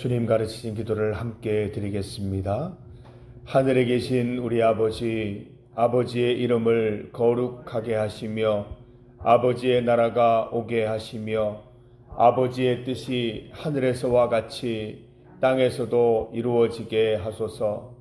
주님 가르치신 기도를 함께 드리겠습니다. 하늘에 계신 우리 아버지, 아버지의 이름을 거룩하게 하시며 아버지의 나라가 오게 하시며 아버지의 뜻이 하늘에서와 같이 땅에서도 이루어지게 하소서.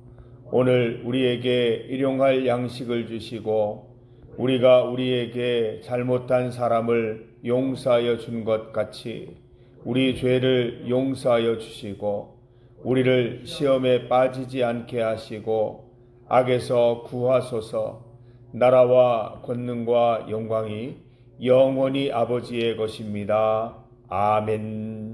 오늘 우리에게 일용할 양식을 주시고 우리가 우리에게 잘못한 사람을 용서하여 준 것 같이 우리 죄를 용서하여 주시고 우리를 시험에 빠지지 않게 하시고 악에서 구하소서. 나라와 권능과 영광이 영원히 아버지의 것입니다. 아멘.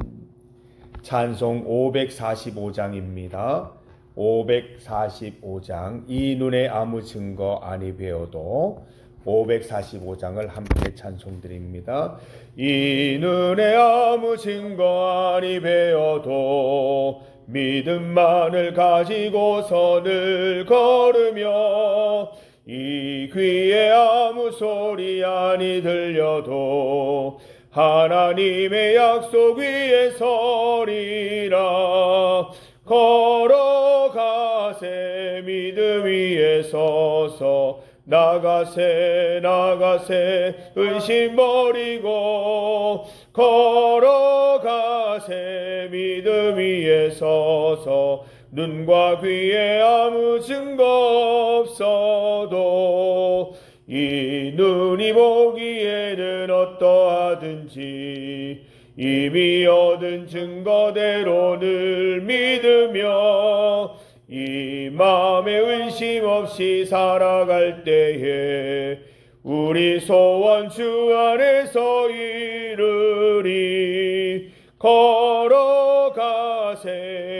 찬송 545장입니다. 545장 이 눈에 아무 증거 아니 배워도 545장을 함께 찬송드립니다. 이 눈에 아무 증거 아니 배워도 믿음만을 가지고서 늘 걸으며 이 귀에 아무 소리 아니 들려도 하나님의 약속 위에 서리라. 걸어가세 믿음 위에 서서 나가세 의심 버리고 걸어가세 믿음 위에 서서 눈과 귀에 아무 증거 없어도 이 눈이 보기에는 어떠하든지 이미 얻은 증거대로 늘 믿으며 이 마음에 의심 없이 살아갈 때에 우리 소원 주 안에서 이루리. 걸어가세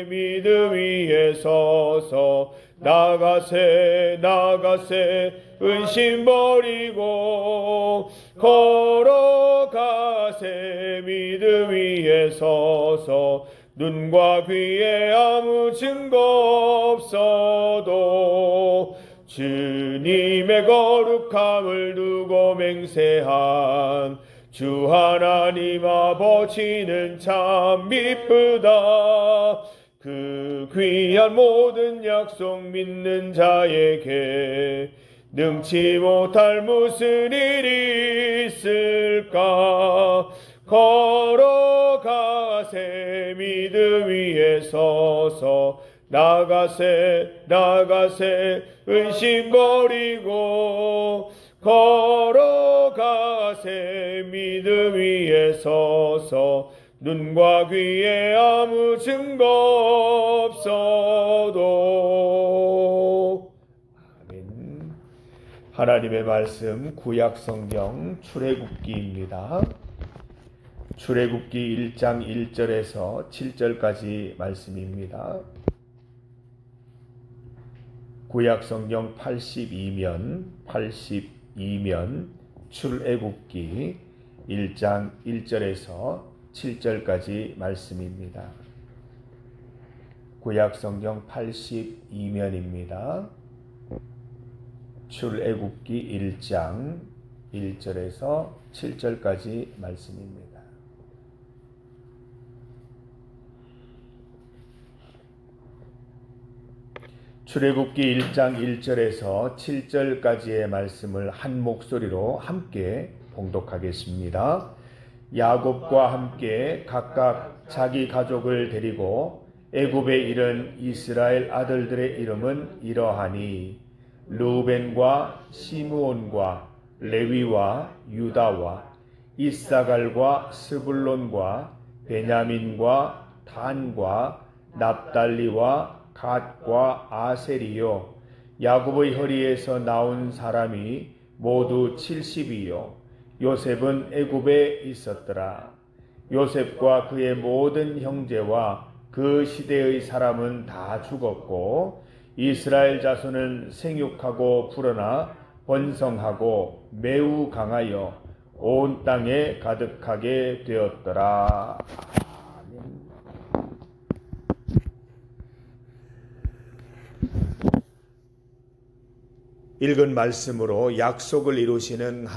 믿음 위에 서서 나가세 의심 버리고 걸어가세 믿음 위에 서서 눈과 귀에 아무 증거 없어도 주님의 거룩함을 두고 맹세한 주 하나님 아버지는 참 미쁘다. 그 귀한 모든 약속 믿는 자에게 능치 못할 무슨 일이 있을까. 걸어가세 믿음 위에 서서 나가세 의심 버리고 걸어가세 믿음 위에 서서 눈과 귀에 아무 증거 없어도. 아멘. 하나님의 말씀 구약성경 출애굽기입니다. 출애굽기 1장 1절에서 7절까지 말씀입니다. 구약성경 82면 출애굽기 1장 1절에서 7절까지 말씀입니다. 구약성경 82면입니다. 출애굽기 1장 1절에서 7절까지 말씀입니다. 출애굽기 1장 1절에서 7절까지의 말씀을 한 목소리로 함께 봉독하겠습니다. 야곱과 함께 각각 자기 가족을 데리고 애굽에 이른 이스라엘 아들들의 이름은 이러하니 르우벤과 시므온과 레위와 유다와 이사갈과 스불론과 베냐민과 단과 납달리와 갓과 아셀이요. 야곱의 허리에서 나온 사람이 모두 70이요. 요셉은 애굽에 있었더라. 요셉과 그의 모든 형제와 그 시대의 사람은 다 죽었고 이스라엘 자손은 생육하고 불어나 번성하고 매우 강하여 온 땅에 가득하게 되었더라. 아멘. 읽은 말씀으로 약속을 이루시는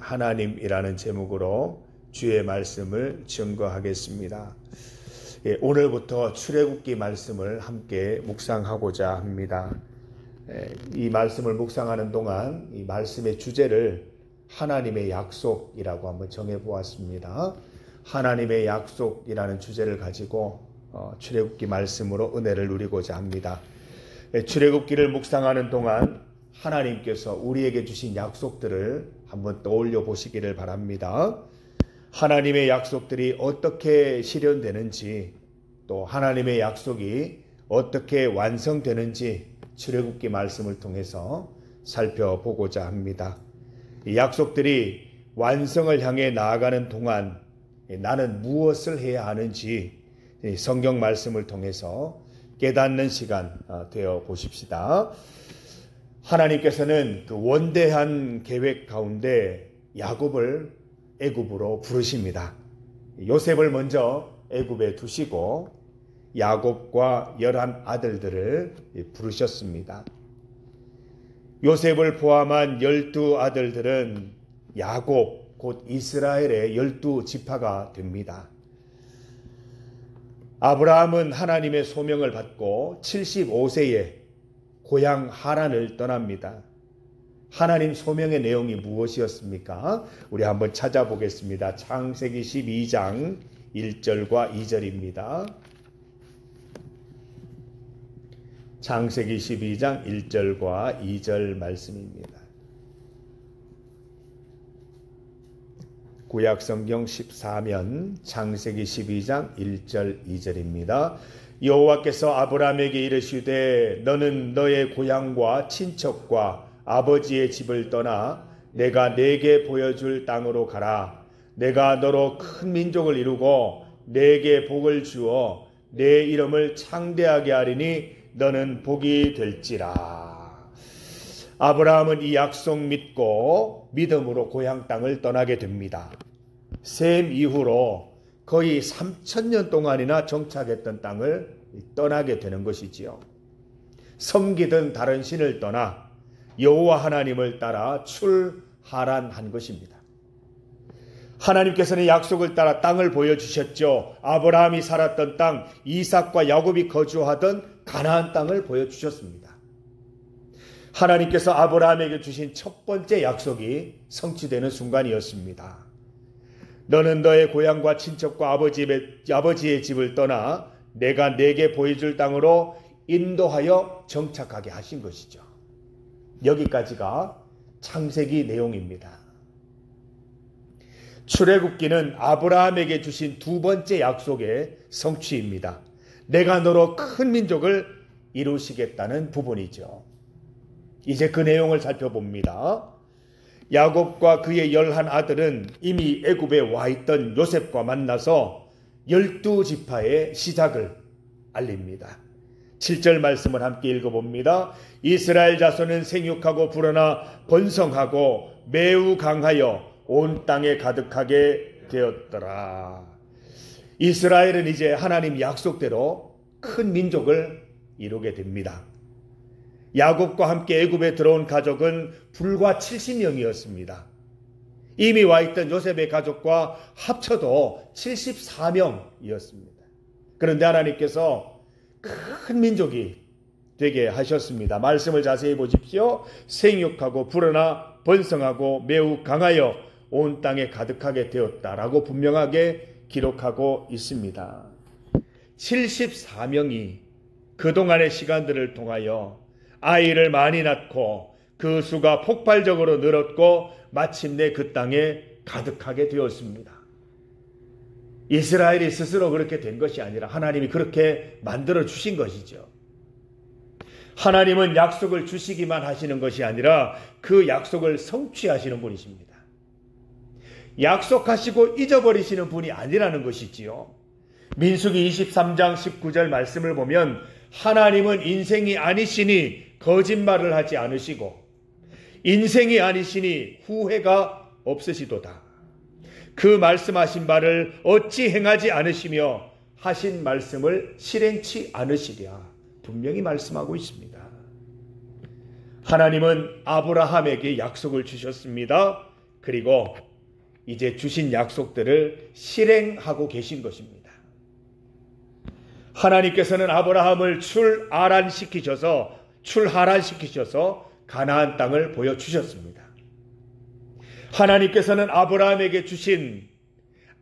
하나님이라는 제목으로 주의 말씀을 증거하겠습니다. 오늘부터 출애굽기 말씀을 함께 묵상하고자 합니다. 이 말씀을 묵상하는 동안 이 말씀의 주제를 하나님의 약속이라고 한번 정해보았습니다. 하나님의 약속이라는 주제를 가지고 출애굽기 말씀으로 은혜를 누리고자 합니다. 출애굽기를 묵상하는 동안 하나님께서 우리에게 주신 약속들을 한번 떠올려 보시기를 바랍니다. 하나님의 약속들이 어떻게 실현되는지, 또 하나님의 약속이 어떻게 완성되는지 출애굽기 말씀을 통해서 살펴보고자 합니다. 이 약속들이 완성을 향해 나아가는 동안 나는 무엇을 해야 하는지 성경 말씀을 통해서 깨닫는 시간 되어 보십시다. 하나님께서는 그 원대한 계획 가운데 야곱을 애굽으로 부르십니다. 요셉을 먼저 애굽에 두시고 야곱과 11 아들들을 부르셨습니다. 요셉을 포함한 12 아들들은 야곱 곧 이스라엘의 12지파가 됩니다. 아브라함은 하나님의 소명을 받고 75세에 고향 하란을 떠납니다. 하나님 소명의 내용이 무엇이었습니까? 우리 한번 찾아보겠습니다. 창세기 12장 1절과 2절입니다. 창세기 12장 1절과 2절 말씀입니다. 구약성경 14면 창세기 12장 1절 2절입니다. 여호와께서 아브라함에게 이르시되 너는 너의 고향과 친척과 아버지의 집을 떠나 내가 네게 보여줄 땅으로 가라. 내가 너로 큰 민족을 이루고 네게 복을 주어 내 이름을 창대하게 하리니 너는 복이 될지라. 아브라함은 이 약속 믿고 믿음으로 고향 땅을 떠나게 됩니다. 셈 이후로 거의 3000년 동안이나 정착했던 땅을 떠나게 되는 것이지요. 섬기던 다른 신을 떠나 여호와 하나님을 따라 출하란한 것입니다. 하나님께서는 약속을 따라 땅을 보여주셨죠. 아브라함이 살았던 땅, 이삭과 야곱이 거주하던 가나안 땅을 보여주셨습니다. 하나님께서 아브라함에게 주신 첫 번째 약속이 성취되는 순간이었습니다. 너는 너의 고향과 친척과 아버지의 집을 떠나 내가 네게 보여줄 땅으로 인도하여 정착하게 하신 것이죠. 여기까지가 창세기 내용입니다. 출애굽기는 아브라함에게 주신 두 번째 약속의 성취입니다. 내가 너로 큰 민족을 이루시겠다는 부분이죠. 이제 그 내용을 살펴봅니다. 야곱과 그의 11 아들은 이미 애굽에 와 있던 요셉과 만나서 12지파의 시작을 알립니다. 7절 말씀을 함께 읽어봅니다. 이스라엘 자손은 생육하고 불어나 번성하고 매우 강하여 온 땅에 가득하게 되었더라. 이스라엘은 이제 하나님 약속대로 큰 민족을 이루게 됩니다. 야곱과 함께 애굽에 들어온 가족은 불과 70명이었습니다. 이미 와 있던 요셉의 가족과 합쳐도 74명이었습니다. 그런데 하나님께서 큰 민족이 되게 하셨습니다. 말씀을 자세히 보십시오. 생육하고 불어나 번성하고 매우 강하여 온 땅에 가득하게 되었다라고 분명하게 기록하고 있습니다. 74명이 그동안의 시간들을 통하여 아이를 많이 낳고 그 수가 폭발적으로 늘었고 마침내 그 땅에 가득하게 되었습니다. 이스라엘이 스스로 그렇게 된 것이 아니라 하나님이 그렇게 만들어 주신 것이죠. 하나님은 약속을 주시기만 하시는 것이 아니라 그 약속을 성취하시는 분이십니다. 약속하시고 잊어버리시는 분이 아니라는 것이지요. 민수기 23장 19절 말씀을 보면 하나님은 인생이 아니시니 거짓말을 하지 않으시고 인생이 아니시니 후회가 없으시도다. 그 말씀하신 바를 어찌 행하지 않으시며 하신 말씀을 실행치 않으시랴. 분명히 말씀하고 있습니다. 하나님은 아브라함에게 약속을 주셨습니다. 그리고 이제 주신 약속들을 실행하고 계신 것입니다. 하나님께서는 아브라함을 출하란시키셔서 가나안 땅을 보여주셨습니다. 하나님께서는 아브라함에게 주신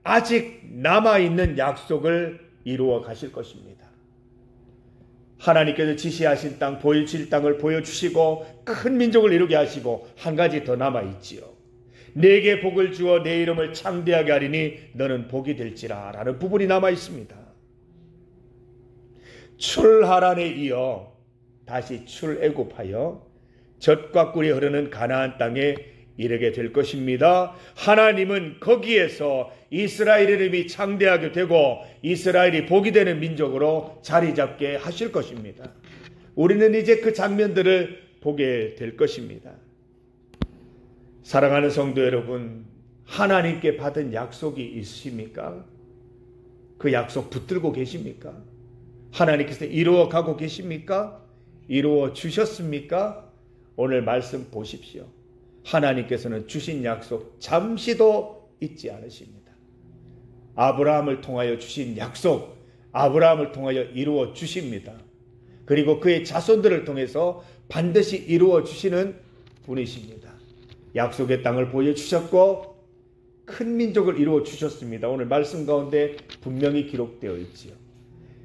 아직 남아있는 약속을 이루어 가실 것입니다. 하나님께서 지시하신 땅, 보여주실 땅을 보여주시고 큰 민족을 이루게 하시고 한 가지 더 남아있지요. 내게 복을 주어 내 이름을 창대하게 하리니 너는 복이 될지라 라는 부분이 남아있습니다. 출하란에 이어 다시 출애굽하여 젖과 꿀이 흐르는 가나안 땅에 이르게 될 것입니다. 하나님은 거기에서 이스라엘 이름이 창대하게 되고 이스라엘이 복이 되는 민족으로 자리 잡게 하실 것입니다. 우리는 이제 그 장면들을 보게 될 것입니다. 사랑하는 성도 여러분, 하나님께 받은 약속이 있으십니까? 그 약속 붙들고 계십니까? 하나님께서 이루어 가고 계십니까? 이루어 주셨습니까? 오늘 말씀 보십시오. 하나님께서는 주신 약속 잠시도 잊지 않으십니다. 아브라함을 통하여 주신 약속, 아브라함을 통하여 이루어 주십니다. 그리고 그의 자손들을 통해서 반드시 이루어 주시는 분이십니다. 약속의 땅을 보여주셨고 큰 민족을 이루어 주셨습니다. 오늘 말씀 가운데 분명히 기록되어 있지요.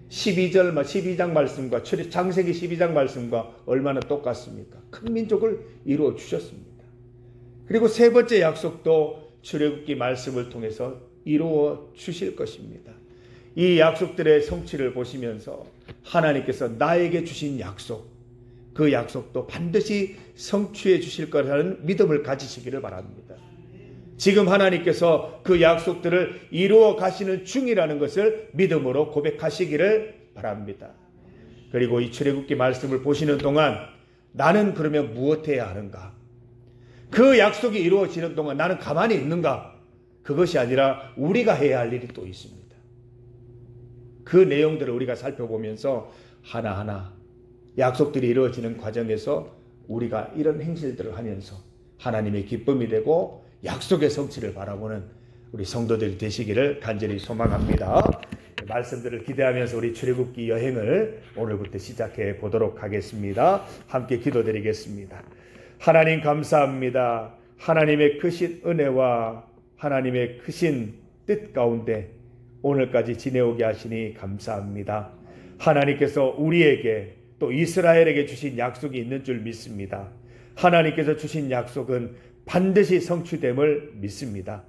12장 말씀과 창세기 12장 말씀과 얼마나 똑같습니까? 큰 민족을 이루어 주셨습니다. 그리고 세 번째 약속도 출애굽기 말씀을 통해서 이루어 주실 것입니다. 이 약속들의 성취를 보시면서 하나님께서 나에게 주신 약속, 그 약속도 반드시 성취해 주실 거라는 믿음을 가지시기를 바랍니다. 지금 하나님께서 그 약속들을 이루어 가시는 중이라는 것을 믿음으로 고백하시기를 바랍니다. 그리고 이 출애굽기 말씀을 보시는 동안 나는 그러면 무엇해야 하는가? 그 약속이 이루어지는 동안 나는 가만히 있는가? 그것이 아니라 우리가 해야 할 일이 또 있습니다. 그 내용들을 우리가 살펴보면서 하나하나 약속들이 이루어지는 과정에서 우리가 이런 행실들을 하면서 하나님의 기쁨이 되고 약속의 성취를 바라보는 우리 성도들이 되시기를 간절히 소망합니다. 말씀들을 기대하면서 우리 출애굽기 여행을 오늘부터 시작해 보도록 하겠습니다. 함께 기도드리겠습니다. 하나님 감사합니다. 하나님의 크신 은혜와 하나님의 크신 뜻 가운데 오늘까지 지내오게 하시니 감사합니다. 하나님께서 우리에게 또 이스라엘에게 주신 약속이 있는 줄 믿습니다. 하나님께서 주신 약속은 반드시 성취됨을 믿습니다.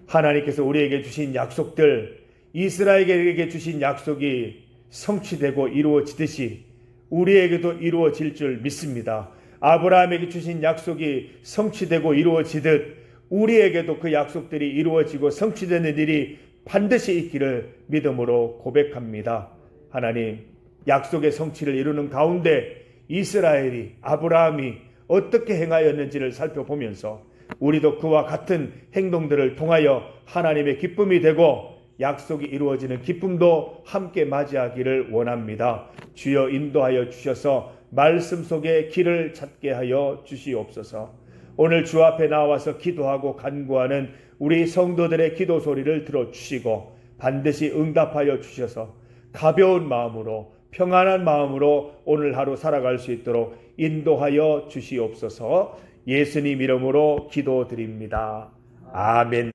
하나님께서 우리에게 주신 약속들, 이스라엘에게 주신 약속이 성취되고 이루어지듯이 우리에게도 이루어질 줄 믿습니다. 아브라함에게 주신 약속이 성취되고 이루어지듯 우리에게도 그 약속들이 이루어지고 성취되는 일이 반드시 있기를 믿음으로 고백합니다. 하나님, 약속의 성취를 이루는 가운데 이스라엘이, 아브라함이 어떻게 행하였는지를 살펴보면서 우리도 그와 같은 행동들을 통하여 하나님의 기쁨이 되고 약속이 이루어지는 기쁨도 함께 맞이하기를 원합니다. 주여 인도하여 주셔서 말씀 속에 길을 찾게 하여 주시옵소서. 오늘 주 앞에 나와서 기도하고 간구하는 우리 성도들의 기도 소리를 들어주시고 반드시 응답하여 주셔서 가벼운 마음으로 평안한 마음으로 오늘 하루 살아갈 수 있도록 인도하여 주시옵소서. 예수님 이름으로 기도드립니다. 아멘.